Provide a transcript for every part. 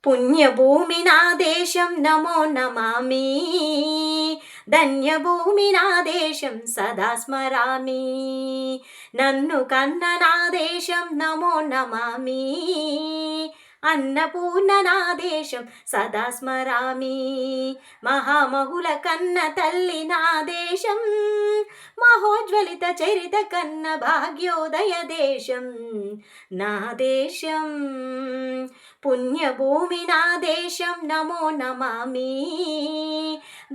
పుణ్యభూమి నా దేశం నమో నమామి, ధన్యభూమి నా దేశం సదా స్మరామి. నన్ను కన్న నా దేశం నమో నమామి, అన్నపూర్ణ నా దేశం సదా స్మరామి. మహామహుల కన్న తల్లి నా దేశం, మహోజ్వలిత చరిత కన్న భాగ్యోదయ దేశం నా దేశం. పుణ్యభూమి నా దేశం నమో నమామి,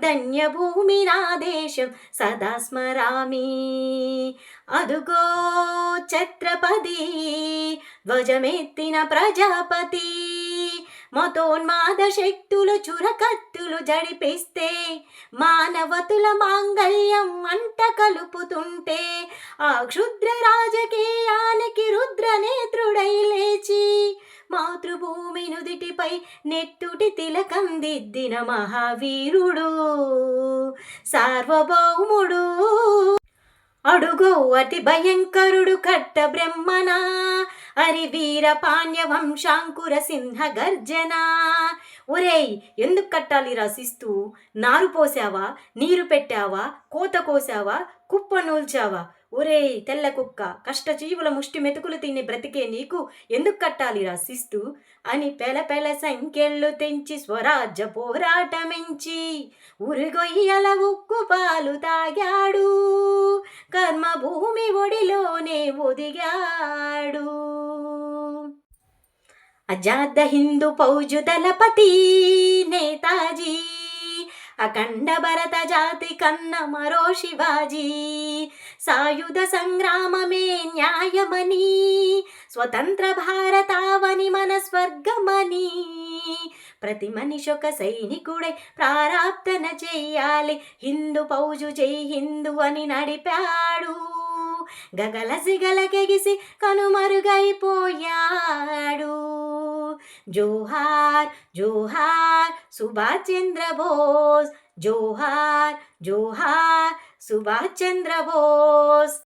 ధన్యభూమి నా దేశం సదా స్మరామి. అదుగో ఛత్రపతి ధ్వజమెత్తిన ప్రజాపతి, మతోన్మాద శక్తులు చురకత్తులు జడిపిస్తే, మానవతుల మాంగళ్యం అంట కలుపుతుంటే, ఆ క్షుద్ర రాజకీయానికి రుద్రనేత్రుడై లేచి, మాతృభూమి నుదిటిపై నెత్తుటి తిలకం దిద్దిన మహావీరుడు సార్వభౌముడు. అడుగో అతి భయంకరుడు కట్ట బ్రహ్మణ, హరి వీర పాండ్య వంశాంకుర సింహ గర్జన. ఒరేయ్, ఎందుకు కట్టాలి రాసిస్తూ? నారు పోసావా, నీరు పెట్టావా, కోత కోసావా, కుప్ప నూల్చావా? ఒరేయ్ తెల్ల కుక్క, కష్టజీవుల ముష్టి మెతుకులు తిని బ్రతికే నీకు ఎందుకు కట్టాలి రాసిస్తూ అని పెల సంఖ్యలు తెంచి స్వరాజ్య పోరాటమెంచి, ఉరిగొయ్యల ఉక్కు పాలు తాగాడు, కర్మభూమి ఒడిలోనే ఒదిగాడు. అజాద హిందూ ఫౌజు దళపతి నేతాజీ, అఖండ భరత జాతి కన్న మరో శివాజీ. సాయుధ సంగ్రామమే న్యాయమని, స్వతంత్ర భారతావని మన స్వర్గమని, ప్రతి మనిషొక సైనికుడై ప్రారాప్తన చెయ్యాలి, హిందూ ఫౌజు జై హిందూ అని నడిపాడు. గగలసిగలకెగిసి కనుమరుగైపోయాడు. జోహార్ జోహార్ సుభాష్ చంద్ర బోస్, జోహార్ జోహార్ సుభాష్ చంద్ర బోస్.